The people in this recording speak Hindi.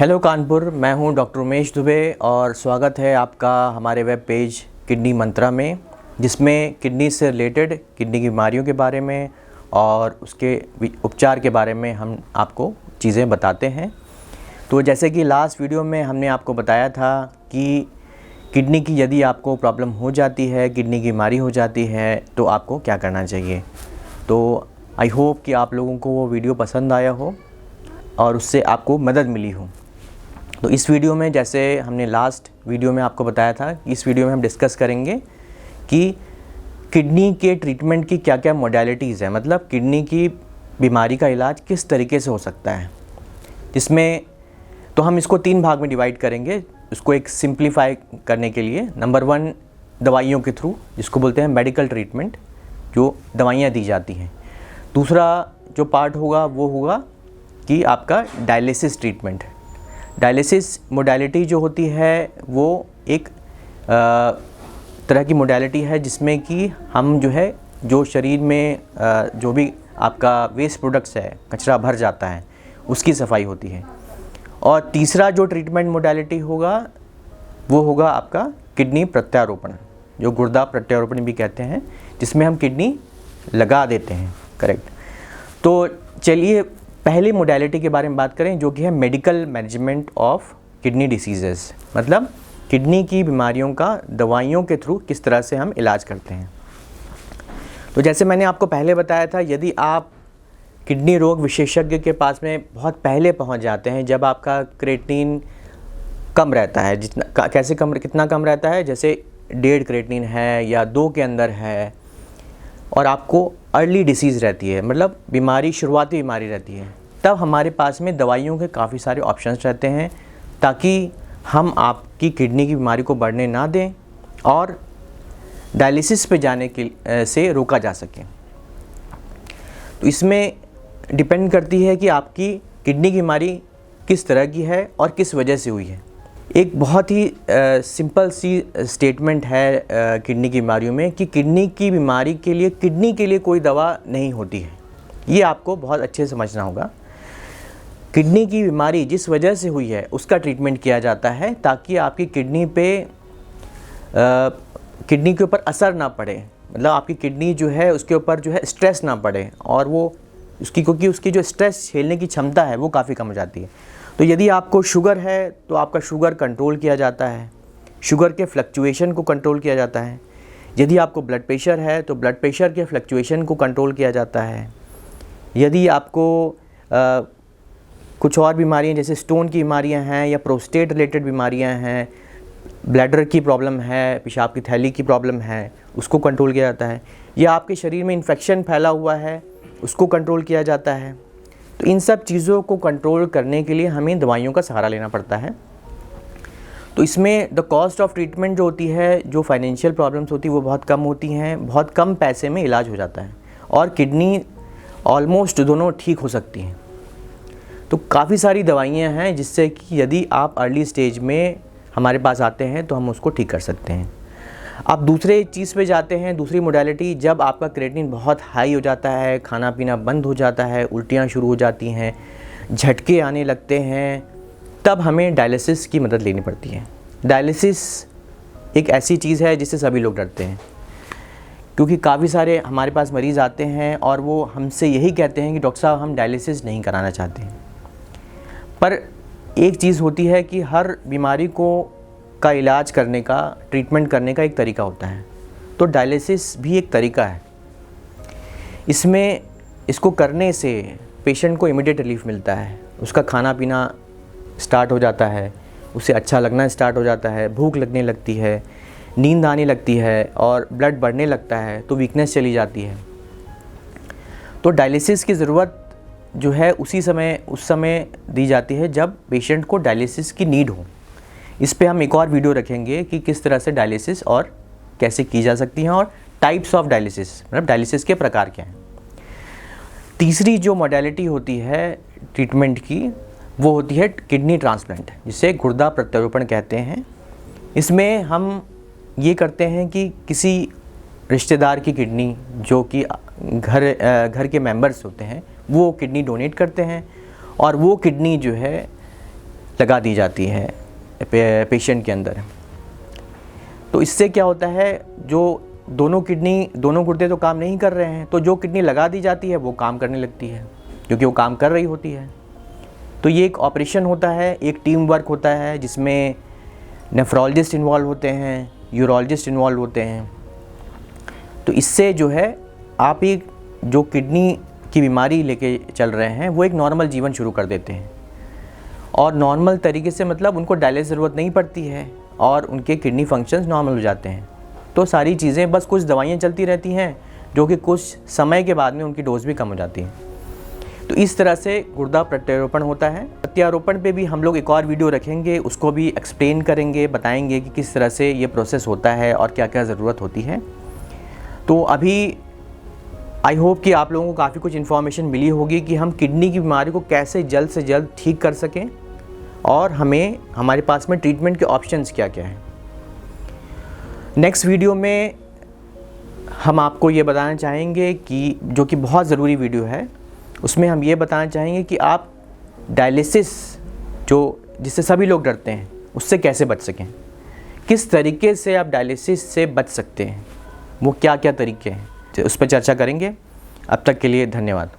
हेलो कानपुर, मैं हूं डॉक्टर उमेश दुबे और स्वागत है आपका हमारे वेब पेज किडनी मंत्रा में, जिसमें किडनी से रिलेटेड किडनी की बीमारियों के बारे में और उसके उपचार के बारे में हम आपको चीज़ें बताते हैं। तो जैसे कि लास्ट वीडियो में हमने आपको बताया था कि किडनी की यदि आपको प्रॉब्लम हो जाती है, किडनी की बीमारी हो जाती है, तो आपको क्या करना चाहिए। तो आई होप कि आप लोगों को वो वीडियो पसंद आया हो और उससे आपको मदद मिली हो। तो इस वीडियो में, जैसे हमने लास्ट वीडियो में आपको बताया था, इस वीडियो में हम डिस्कस करेंगे कि किडनी के ट्रीटमेंट की क्या क्या मोडेलिटीज़ है, मतलब किडनी की बीमारी का इलाज किस तरीके से हो सकता है। जिसमें तो हम इसको 3 भाग में डिवाइड करेंगे, उसको एक सिंप्लीफाई करने के लिए। नंबर 1, दवाइयों के थ्रू, जिसको बोलते हैं मेडिकल ट्रीटमेंट, जो दवाइयाँ दी जाती हैं। दूसरा जो पार्ट होगा वो होगा कि आपका डायलिसिस ट्रीटमेंट। डायलिसिस मोडेलिटी जो होती है वो एक तरह की मोडेलिटी है जिसमें कि हम जो शरीर में जो भी आपका वेस्ट प्रोडक्ट्स है, कचरा भर जाता है, उसकी सफाई होती है। और तीसरा जो ट्रीटमेंट मोडेलिटी होगा वो होगा आपका किडनी प्रत्यारोपण, जो गुर्दा प्रत्यारोपण भी कहते हैं, जिसमें हम किडनी लगा देते हैं। करेक्ट। तो चलिए पहली मोडेलिटी के बारे में बात करें, जो कि है medical management of kidney diseases, मतलब किडनी की बीमारियों का दवाइयों के थ्रू किस तरह से हम इलाज करते हैं। तो जैसे मैंने आपको पहले बताया था, यदि आप किडनी रोग विशेषज्ञ के पास में बहुत पहले पहुंच जाते हैं, जब आपका क्रेटिनिन कम रहता है, कितना कम रहता है, जैसे 1.5 क्रेटिनिन है या 2 के अंदर है, और आपको अर्ली डिसीज़ रहती है, मतलब बीमारी शुरुआती बीमारी रहती है, तब हमारे पास में दवाइयों के काफ़ी सारे ऑप्शंस रहते हैं, ताकि हम आपकी किडनी की बीमारी को बढ़ने ना दें और डायलिसिस पे जाने के से रोका जा सके। तो इसमें डिपेंड करती है कि आपकी किडनी की बीमारी किस तरह की है और किस वजह से हुई है। एक बहुत ही सिंपल सी स्टेटमेंट है किडनी की बीमारियों में कि किडनी की बीमारी के लिए किडनी के लिए कोई दवा नहीं होती है। ये आपको बहुत अच्छे से समझना होगा। किडनी की बीमारी जिस वजह से हुई है उसका ट्रीटमेंट किया जाता है, ताकि आपकी किडनी के ऊपर असर ना पड़े, मतलब आपकी किडनी जो है उसके ऊपर जो है स्ट्रेस ना पड़े, और वो क्योंकि उसकी जो स्ट्रेस झेलने की क्षमता है वो काफ़ी कम हो जाती है। तो यदि आपको शुगर है तो आपका शुगर कंट्रोल किया जाता है, शुगर के फ्लक्चुएशन को कंट्रोल किया जाता है। यदि आपको ब्लड प्रेशर है तो ब्लड प्रेशर के फ्लक्चुएशन को कंट्रोल किया जाता है। यदि आपको कुछ और बीमारियां जैसे स्टोन की बीमारियां हैं या प्रोस्टेट रिलेटेड बीमारियां हैं, ब्लैडर की प्रॉब्लम है, पेशाब की थैली की प्रॉब्लम है, उसको कंट्रोल किया जाता है। या आपके शरीर में इन्फेक्शन फैला हुआ है, उसको कंट्रोल किया जाता है। तो इन सब चीज़ों को कंट्रोल करने के लिए हमें दवाइयों का सहारा लेना पड़ता है। तो इसमें द कॉस्ट ऑफ ट्रीटमेंट जो होती है, जो फाइनेंशियल प्रॉब्लम्स होती है, वो बहुत कम होती हैं, बहुत कम पैसे में इलाज हो जाता है, और किडनी ऑलमोस्ट दोनों ठीक हो सकती हैं। तो काफ़ी सारी दवाइयाँ हैं जिससे कि यदि आप अर्ली स्टेज में हमारे पास आते हैं तो हम उसको ठीक कर सकते हैं। अब दूसरे चीज़ पे जाते हैं, दूसरी मोडेलिटी, जब आपका क्रेटिनिन बहुत हाई हो जाता है, खाना पीना बंद हो जाता है, उल्टियाँ शुरू हो जाती हैं, झटके आने लगते हैं, तब हमें डायलिसिस की मदद लेनी पड़ती है। डायलिसिस एक ऐसी चीज़ है जिससे सभी लोग डरते हैं, क्योंकि काफ़ी सारे हमारे पास मरीज़ आते हैं और वो हमसे यही कहते हैं कि डॉक्टर साहब हम डायलिसिस नहीं कराना चाहते हैं। पर एक चीज़ होती है कि हर बीमारी का इलाज करने का, ट्रीटमेंट करने का एक तरीका होता है। तो डायलिसिस भी एक तरीका है। इसको करने से पेशेंट को इमीडिएट रिलीफ मिलता है, उसका खाना पीना स्टार्ट हो जाता है, उसे अच्छा लगना स्टार्ट हो जाता है, भूख लगने लगती है, नींद आने लगती है, और ब्लड बढ़ने लगता है, तो वीकनेस चली जाती है। तो डायलिसिस की ज़रूरत जो है उस समय दी जाती है जब पेशेंट को डायलिसिस की नीड हो। इस पे हम एक और वीडियो रखेंगे कि किस तरह से डायलिसिस और कैसे की जा सकती हैं, और टाइप्स ऑफ डायलिसिस, मतलब डायलिसिस के प्रकार क्या हैं। तीसरी जो मॉडलिटी होती है ट्रीटमेंट की, वो होती है किडनी ट्रांसप्लांट, जिसे गुर्दा प्रत्यारोपण कहते हैं। इसमें हम ये करते हैं कि किसी रिश्तेदार की किडनी, जो कि घर के मेंबर्स होते हैं, वो किडनी डोनेट करते हैं, और वो किडनी जो है लगा दी जाती है पेशेंट के अंदर। तो इससे क्या होता है, जो दोनों गुर्दे तो काम नहीं कर रहे हैं, तो जो किडनी लगा दी जाती है वो काम करने लगती है, क्योंकि वो काम कर रही होती है। तो ये एक ऑपरेशन होता है, एक टीम वर्क होता है, जिसमें नेफ्रोलॉजिस्ट इन्वॉल्व होते हैं, यूरोलॉजिस्ट इन्वॉल्व होते हैं। तो इससे जो है आप एक जो किडनी की बीमारी लेके चल रहे हैं वो एक नॉर्मल जीवन शुरू कर देते हैं। और नॉर्मल तरीके से मतलब उनको डायलिसिस ज़रूरत नहीं पड़ती है और उनके किडनी फंक्शंस नॉर्मल हो जाते हैं। तो सारी चीज़ें, बस कुछ दवाइयाँ चलती रहती हैं जो कि कुछ समय के बाद में उनकी डोज भी कम हो जाती है। तो इस तरह से गुर्दा प्रत्यारोपण होता है। प्रत्यारोपण पे भी हम लोग एक और वीडियो रखेंगे, उसको भी एक्सप्लेन करेंगे, बताएंगे कि किस तरह से ये प्रोसेस होता है और क्या क्या ज़रूरत होती है। तो अभी आई होप कि आप लोगों को काफ़ी कुछ इन्फॉर्मेशन मिली होगी कि हम किडनी की बीमारी को कैसे जल्द से जल्द ठीक कर सकें और हमारे पास में ट्रीटमेंट के ऑप्शंस क्या क्या हैं। नेक्स्ट वीडियो में हम आपको ये बताना चाहेंगे कि जो कि बहुत ज़रूरी वीडियो है, उसमें हम ये बताना चाहेंगे कि आप डायलिसिस जिससे सभी लोग डरते हैं उससे कैसे बच सकें, किस तरीके से आप डायलिसिस से बच सकते हैं, वो क्या क्या तरीके हैं, उस पर चर्चा करेंगे। अब तक के लिए धन्यवाद।